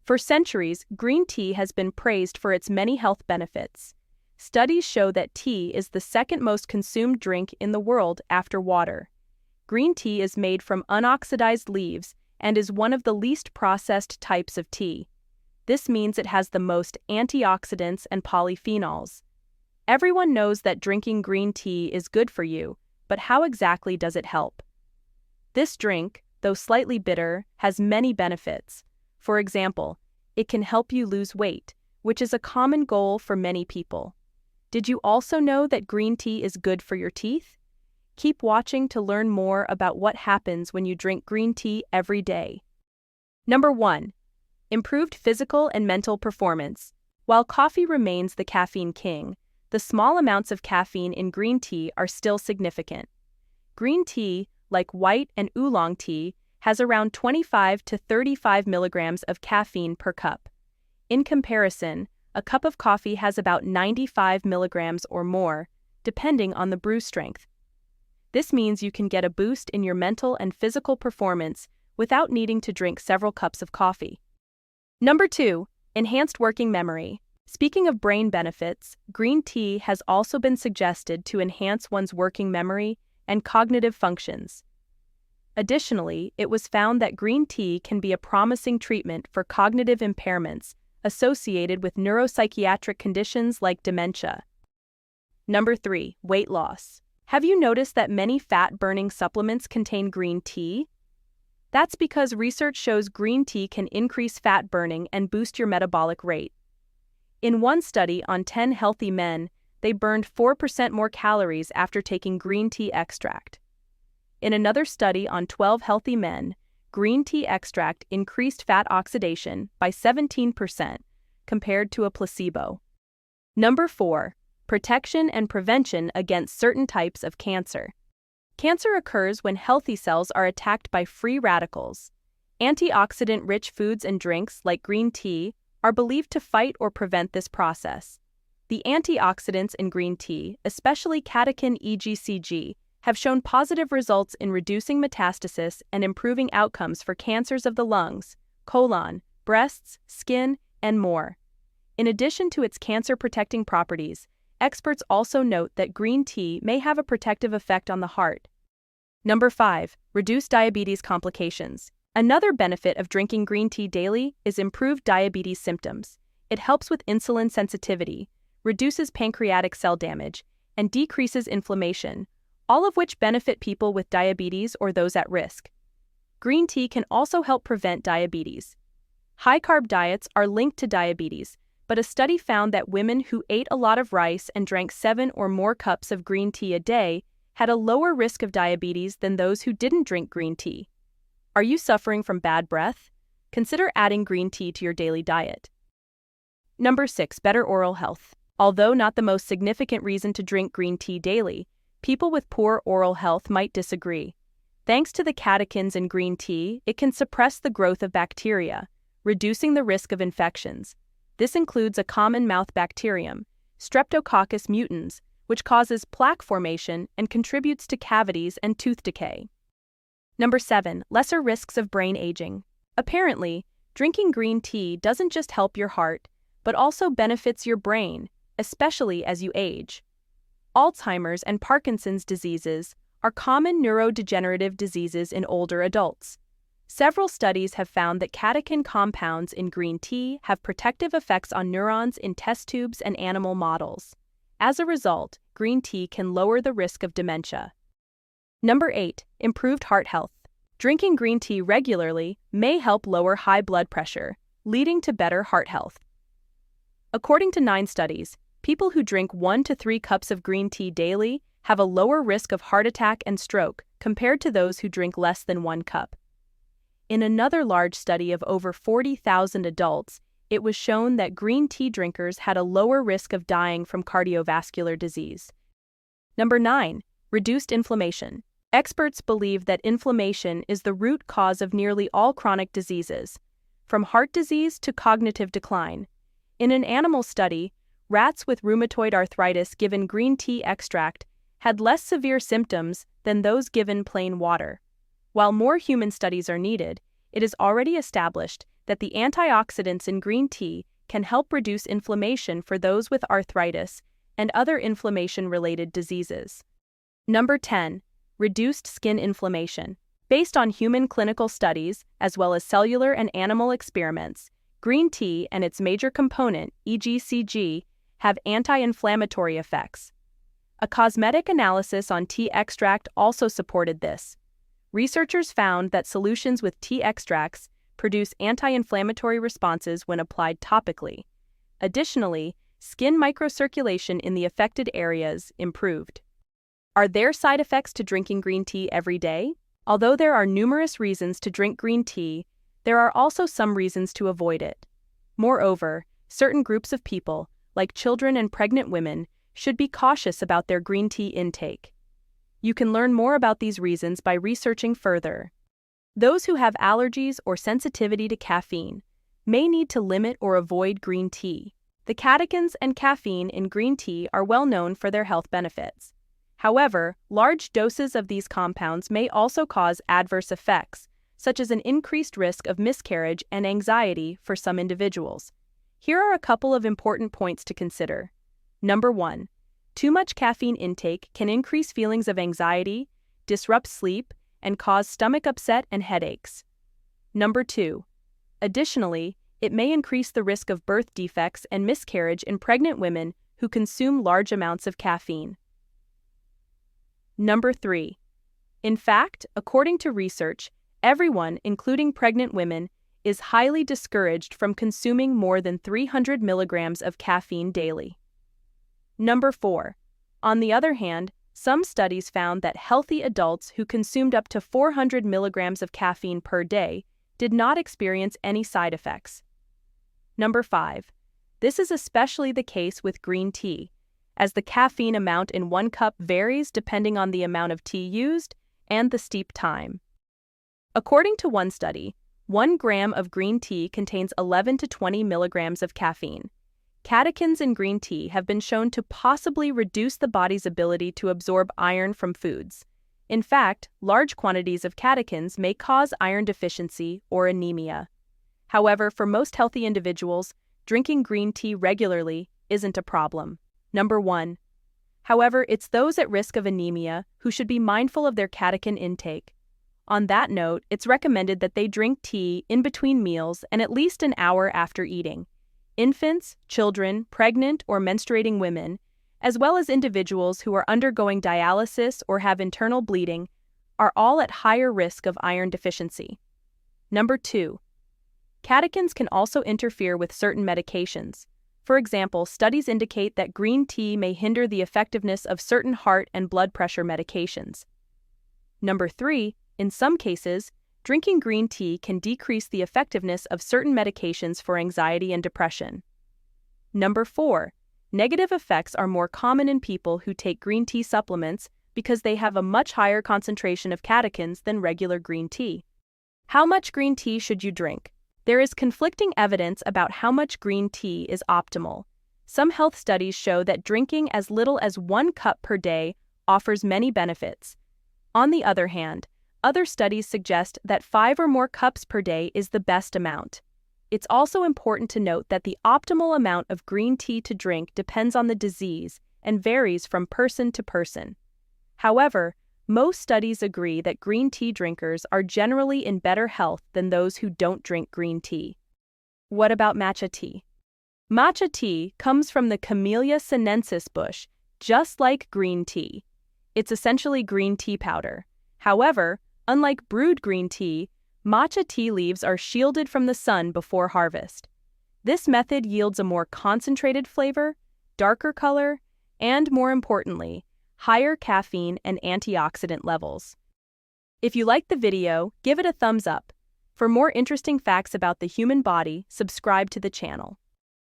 For centuries, green tea has been praised for its many health benefits. Studies show that tea is the second most consumed drink in the world after water. Green tea is made from unoxidized leaves and is one of the least processed types of tea. This means it has the most antioxidants and polyphenols. Everyone knows that drinking green tea is good for you, but how exactly does it help? This drink, though slightly bitter, has many benefits. For example, it can help you lose weight, which is a common goal for many people. Did you also know that green tea is good for your teeth? Keep watching to learn more about what happens when you drink green tea every day. Number 1. Improved physical and mental performance. While coffee remains the caffeine king, the small amounts of caffeine in green tea are still significant. Green tea, like white and oolong tea, has around 25 to 35 milligrams of caffeine per cup. In comparison, a cup of coffee has about 95 milligrams or more, depending on the brew strength. This means you can get a boost in your mental and physical performance without needing to drink several cups of coffee. Number 2. Enhanced working memory. Speaking of brain benefits, green tea has also been suggested to enhance one's working memory and cognitive functions. Additionally, it was found that green tea can be a promising treatment for cognitive impairments associated with neuropsychiatric conditions like dementia. Number 3. Weight loss. Have you noticed that many fat-burning supplements contain green tea? That's because research shows green tea can increase fat burning and boost your metabolic rate. In one study on 10 healthy men, they burned 4% more calories after taking green tea extract. In another study on 12 healthy men, green tea extract increased fat oxidation by 17% compared to a placebo. Number 4. Protection and prevention against certain types of cancer. Cancer occurs when healthy cells are attacked by free radicals. Antioxidant-rich foods and drinks like green tea are believed to fight or prevent this process. The antioxidants in green tea, especially catechin EGCG, have shown positive results in reducing metastasis and improving outcomes for cancers of the lungs, colon, breasts, skin, and more. In addition to its cancer-protecting properties, experts also note that green tea may have a protective effect on the heart. Number 5. Reduce diabetes complications. Another benefit of drinking green tea daily is improved diabetes symptoms. It helps with insulin sensitivity, reduces pancreatic cell damage, and decreases inflammation, all of which benefit people with diabetes or those at risk. Green tea can also help prevent diabetes. High-carb diets are linked to diabetes, but a study found that women who ate a lot of rice and drank 7 or more cups of green tea a day had a lower risk of diabetes than those who didn't drink green tea. Are you suffering from bad breath? Consider adding green tea to your daily diet. Number 6. Better oral health. Although not the most significant reason to drink green tea daily, people with poor oral health might disagree. Thanks to the catechins in green tea, it can suppress the growth of bacteria, reducing the risk of infections. This includes a common mouth bacterium, Streptococcus mutans, which causes plaque formation and contributes to cavities and tooth decay. Number 7. Lesser risks of brain aging. Apparently, drinking green tea doesn't just help your heart, but also benefits your brain, especially as you age. Alzheimer's and Parkinson's diseases are common neurodegenerative diseases in older adults. Several studies have found that catechin compounds in green tea have protective effects on neurons in test tubes and animal models. As a result, green tea can lower the risk of dementia. Number 8. Improved heart health. Drinking green tea regularly may help lower high blood pressure, leading to better heart health. According to 9 studies, people who drink 1 to 3 cups of green tea daily have a lower risk of heart attack and stroke compared to those who drink less than 1 cup. In another large study of over 40,000 adults, it was shown that green tea drinkers had a lower risk of dying from cardiovascular disease. Number 9. Reduced inflammation. Experts believe that inflammation is the root cause of nearly all chronic diseases, from heart disease to cognitive decline. In an animal study, rats with rheumatoid arthritis given green tea extract had less severe symptoms than those given plain water. While more human studies are needed, it is already established that the antioxidants in green tea can help reduce inflammation for those with arthritis and other inflammation-related diseases. Number 10. Reduced skin inflammation. Based on human clinical studies, as well as cellular and animal experiments, green tea and its major component, EGCG, have anti-inflammatory effects. A cosmetic analysis on tea extract also supported this. Researchers found that solutions with tea extracts produce anti-inflammatory responses when applied topically. Additionally, skin microcirculation in the affected areas improved. Are there side effects to drinking green tea every day? Although there are numerous reasons to drink green tea, there are also some reasons to avoid it. Moreover, certain groups of people, like children and pregnant women, should be cautious about their green tea intake. You can learn more about these reasons by researching further. Those who have allergies or sensitivity to caffeine may need to limit or avoid green tea. The catechins and caffeine in green tea are well known for their health benefits. However, large doses of these compounds may also cause adverse effects, such as an increased risk of miscarriage and anxiety for some individuals. Here are a couple of important points to consider. Number 1. Too much caffeine intake can increase feelings of anxiety, disrupt sleep, and cause stomach upset and headaches. Number 2. Additionally, it may increase the risk of birth defects and miscarriage in pregnant women who consume large amounts of caffeine. Number 3. In fact, according to research, everyone, including pregnant women, is highly discouraged from consuming more than 300 milligrams of caffeine daily. Number 4. On the other hand, some studies found that healthy adults who consumed up to 400 milligrams of caffeine per day did not experience any side effects. Number 5. This is especially the case with green tea, as the caffeine amount in 1 cup varies depending on the amount of tea used and the steep time. According to one study, 1 gram of green tea contains 11 to 20 milligrams of caffeine. Catechins in green tea have been shown to possibly reduce the body's ability to absorb iron from foods. In fact, large quantities of catechins may cause iron deficiency or anemia. However, for most healthy individuals, drinking green tea regularly isn't a problem. Number 1. However, it's those at risk of anemia who should be mindful of their catechin intake. On that note, it's recommended that they drink tea in between meals and at least an hour after eating. Infants, children, pregnant or menstruating women, as well as individuals who are undergoing dialysis or have internal bleeding, are all at higher risk of iron deficiency. Number 2. Catechins can also interfere with certain medications. For example, studies indicate that green tea may hinder the effectiveness of certain heart and blood pressure medications. Number 3. In some cases, drinking green tea can decrease the effectiveness of certain medications for anxiety and depression. Number 4. Negative effects are more common in people who take green tea supplements because they have a much higher concentration of catechins than regular green tea. How much green tea should you drink? There is conflicting evidence about how much green tea is optimal. Some health studies show that drinking as little as 1 cup per day offers many benefits. On the other hand, other studies suggest that 5 or more cups per day is the best amount. It's also important to note that the optimal amount of green tea to drink depends on the disease and varies from person to person. However, most studies agree that green tea drinkers are generally in better health than those who don't drink green tea. What about matcha tea? Matcha tea comes from the Camellia sinensis bush, just like green tea. It's essentially green tea powder. However, unlike brewed green tea, matcha tea leaves are shielded from the sun before harvest. This method yields a more concentrated flavor, darker color, and more importantly, higher caffeine and antioxidant levels. If you liked the video, give it a thumbs up. For more interesting facts about the human body, subscribe to the channel.